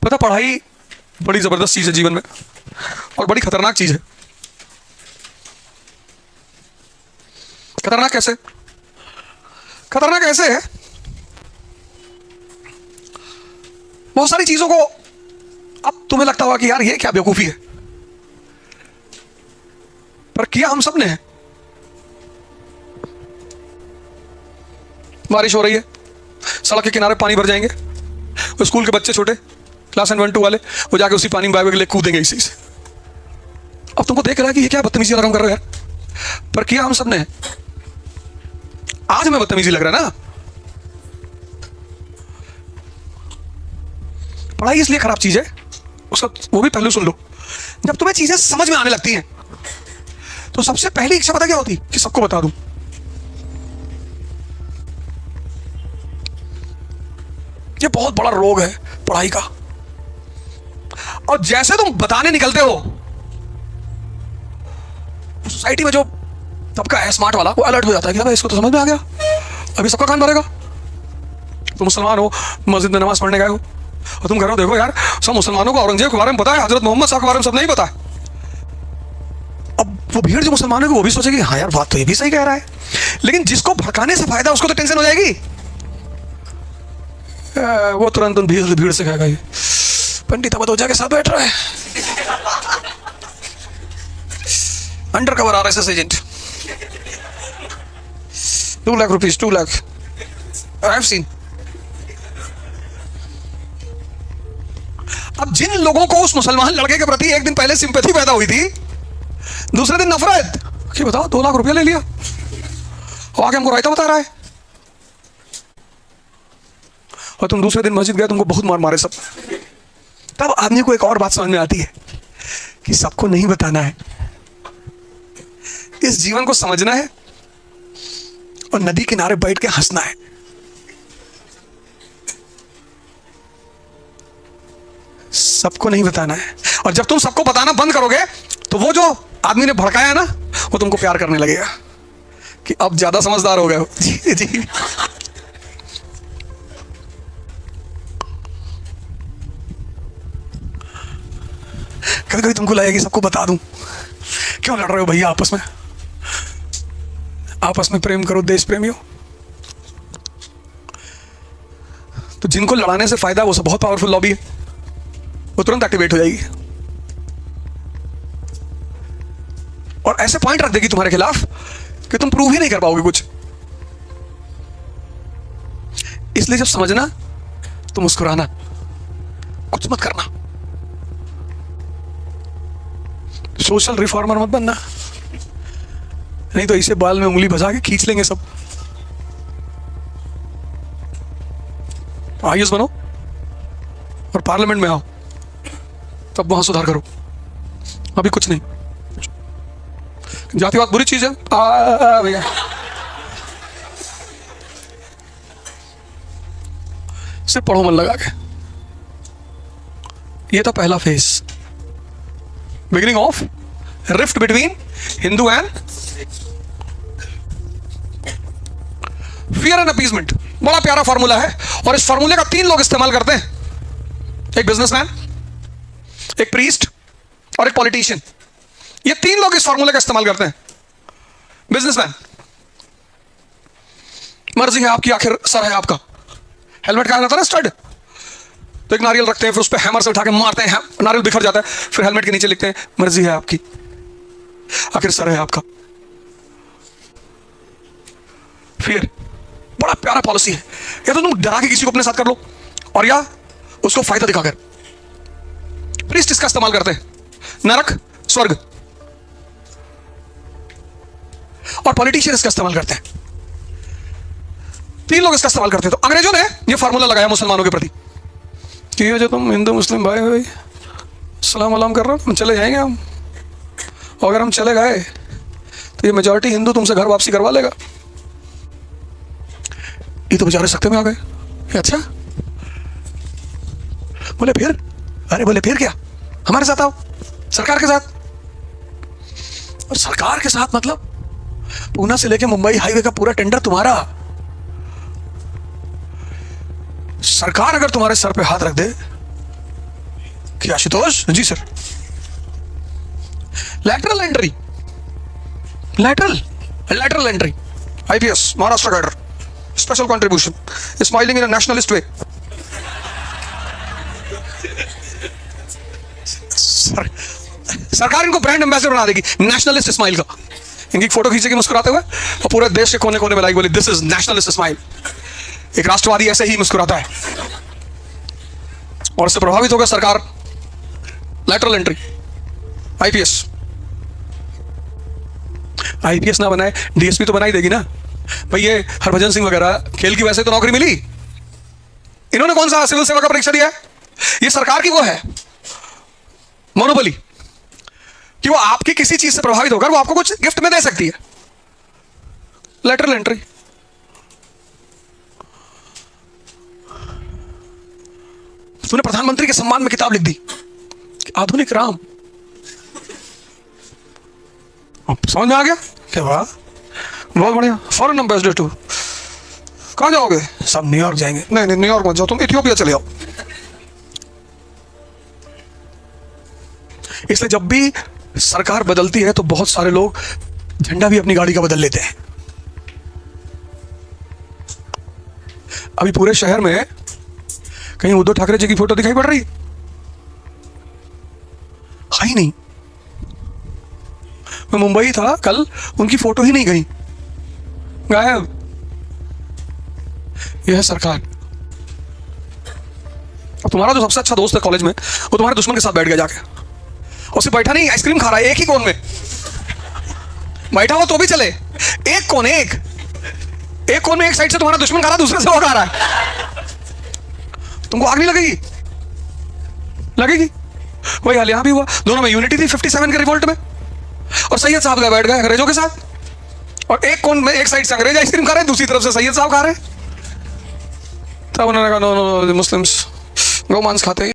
पता, पढ़ाई बड़ी जबरदस्त चीज है जीवन में और बड़ी खतरनाक चीज है। खतरनाक कैसे? खतरनाक ऐसे है, बहुत सारी चीजों को अब तुम्हें लगता होगा कि यार ये क्या बेवकूफी है, पर किया हम सब ने है। बारिश हो रही है, सड़क के किनारे पानी भर जाएंगे, वो स्कूल के बच्चे छोटे क्लास 1 2 वाले, वो जाके उसी पानी में बैग ले कूदेंगे इसी से। अब तुमको देख रहा है कि ये क्या बदतमीजी वाला काम कर रहे हो यार, पर किया हम सब ने है। आज हमें बदतमीजी लग रहा है ना। पढ़ाई इसलिए खराब चीज है, उसका वो भी पहलू सुन लो। जब तुम्हें चीजें समझ में आने लगती हैं तो सबसे पहली इच्छा पता क्या होती, कि सबको बता दूं। ये बहुत बड़ा रोग है पढ़ाई का। और जैसे तुम बताने निकलते हो, सोसाइटी में जो तबका है स्मार्ट वाला, वो अलर्ट हो जाता है कि भाई इसको तो समझ में आ गया, अभी सबका कान भरेगा। तुम मुसलमान हो, मस्जिद में नमाज पढ़ने गए हो, और तुम कह रहे हो देखो यार सब मुसलमानों को औरंगजेब के बारे में पता है, हजरत मोहम्मद साहब के बारे में सब नहीं पता है। अब वो भीड़ जो मुसलमानों को, वो भी सोचेगी हाँ यार बात तो ये भी सही कह रहा है, लेकिन जिसको भड़काने से फायदा उसको तो टेंशन हो जाएगी। वो तुरंत उन भीड़ से कहेगा पंडित अब तो जाके साथ बैठ रहा है, under cover RSS agent, 2 lakh rupees, 2 lakh, I have seen. अब जिन लोगों को उस मुसलमान लड़के के प्रति एक दिन पहले सिंपैथी पैदा हुई थी, दूसरे दिन नफरत कि बताओ 2 लाख रुपया ले लिया और आके हमको रायता बता रहा है, और तुम दूसरे दिन मस्जिद गए, तुमको बहुत मार मारे सब। तब आदमी को एक और बात समझ में आती है कि सबको नहीं बताना है, इस जीवन को समझना है और नदी किनारे बैठ के हंसना है। सबको नहीं बताना है, और जब तुम सबको बताना बंद करोगे तो वो जो आदमी ने भड़काया ना, वो तुमको प्यार करने लगेगा कि अब ज्यादा समझदार हो गए हो। जी जी। कभी कभी तुमको लगेगा कि सबको बता दूं, क्यों लड़ रहे हो भैया आपस में, आपस में प्रेम करो, देश प्रेमी हो। तो जिनको लड़ाने से फायदा, वो सब बहुत पावरफुल लॉबी है, वो तुरंत एक्टिवेट हो जाएगी और ऐसे पॉइंट रख देगी तुम्हारे खिलाफ कि तुम प्रूव ही नहीं कर पाओगे कुछ। इसलिए जब समझना तो मुस्कुराना, कुछ मत करना। सोशल रिफॉर्मर मत बनना, नहीं तो इसे बाल में उंगली फंसा के खींच लेंगे सब। आईएएस बनो और पार्लियामेंट में आओ, तब वहां सुधार करो। अभी कुछ नहीं। जातिवाद बुरी चीज है भैया, सिर्फ पढ़ो मन लगा के। ये था पहला phase, beginning of rift between Hindu and fear and appeasement. बड़ा प्यारा फॉर्मूला है और इस फॉर्मूले का 3 लोग इस्तेमाल करते हैं, एक बिजनेसमैन, एक प्रीस्ट और एक पॉलिटिशियन। ये 3 लोग इस फॉर्मूले का इस्तेमाल करते हैं। बिजनेसमैन, मर्जी है आपकी, आखिर सर है आपका। हेलमेट कहा जाता है ना स्टड, तो एक नारियल रखते हैं, फिर उस पर हैमर से उठा के मारते हैं, नारियल बिखर जाता है, फिर हेलमेट के नीचे लिखते हैं मर्जी है आपकी, आखिर सर है आपका। फिर बड़ा प्यारा पॉलिसी है, या तो तुम डरा के किसी को अपने साथ कर लो और या उसको फायदा दिखाकर। प्रीस्ट इसका इस्तेमाल करते हैं, नरक स्वर्ग, और पॉलिटिशियन इसका इस्तेमाल करते हैं। 3 लोग इसका इस्तेमाल करते हैं। तो अंग्रेजों ने यह फार्मूला लगाया मुसलमानों के प्रति कि ये जो तुम हिंदू मुस्लिम भाई सलाम अलाम कर रहे हो, चले जाएंगे हम, और अगर हम चले गए तो ये मेजॉरिटी हिंदू तुमसे घर वापसी करवा लेगा। ये तो बेचारे सख्ते में आ गए। अच्छा, बोले फिर, अरे बोले फिर क्या, हमारे साथ आओ, सरकार के साथ। और सरकार के साथ मतलब पूना से लेके मुंबई हाईवे का पूरा टेंडर तुम्हारा। सरकार अगर तुम्हारे सर पे हाथ रख दे क्या Ashutosh ji sir? Lateral entry, lateral entry, IPS Maharashtra cadre, special contribution, smiling in a nationalist way. सरकार इनको ब्रांड एम्बेसडर बना देगी नेशनलिस्ट स्माइल का। इनकी फोटो खींचेगी मुस्कुराते हुए और पूरे देश के कोने कोने में लाइक बोली दिस इज नेशनलिस्ट स्माइल। एक राष्ट्रवादी ऐसे ही मुस्कुराता है और इससे प्रभावित होगा सरकार। Lateral entry, IPS. आईपीएस ना बनाए डीएसपी तो बनाई देगी ना भाई। ये हरभजन सिंह वगैरह खेल की वैसे तो नौकरी मिली, इन्होंने कौन सा सिविल सेवा का परीक्षा दिया है? ये सरकार की वो है मोनोपोली कि वो आपकी किसी चीज से प्रभावित होकर वो आपको कुछ गिफ्ट में दे सकती है। Lateral entry. तूने प्रधानमंत्री के सम्मान में किताब लिख दी, आधुनिक राम। समझ में आ गया क्या? वाह, बहुत बढ़िया। फॉरेन एम्बेसडर टू, कहां जाओगे? सब न्यूयॉर्क जाएंगे। नहीं नहीं, न्यूयॉर्क मत जाओ, तुम इथियोपिया चले जाओ। इसलिए जब भी सरकार बदलती है तो बहुत सारे लोग झंडा भी अपनी गाड़ी का बदल लेते हैं। अभी पूरे शहर में कहीं उद्धव ठाकरे जी की फोटो दिखाई पड़ रही है ही नहीं। मैं मुंबई था कल, उनकी फोटो ही नहीं गई, गायब। यह है सरकार। और तुम्हारा जो सबसे अच्छा दोस्त है कॉलेज में, वो तुम्हारे दुश्मन के साथ बैठ गया जाके, और सिर्फ बैठा नहीं, आइसक्रीम खा रहा है एक ही कोन में बैठा हो तो भी चले। एक कोन, एक कोन में एक साइड से तुम्हारा दुश्मन खा रहा है, दूसरे से वो खा रहा है। तुमको आग नहीं लगेगी? लगेगी। वही हाल यहां भी हुआ। दोनों में यूनिटी थी 57 के रिवोल्ट में, और सैयद साहब गए बैठ गए अंग्रेजों के साथ, और एक कोन में एक साइड से अंग्रेज आइसक्रीम खा रहे हैं, दूसरी तरफ से सैयद साहब खा रहे हैं। तब उन्होंने कहा नो नो, मुस्लिम्स गौ मांस खाते हैं।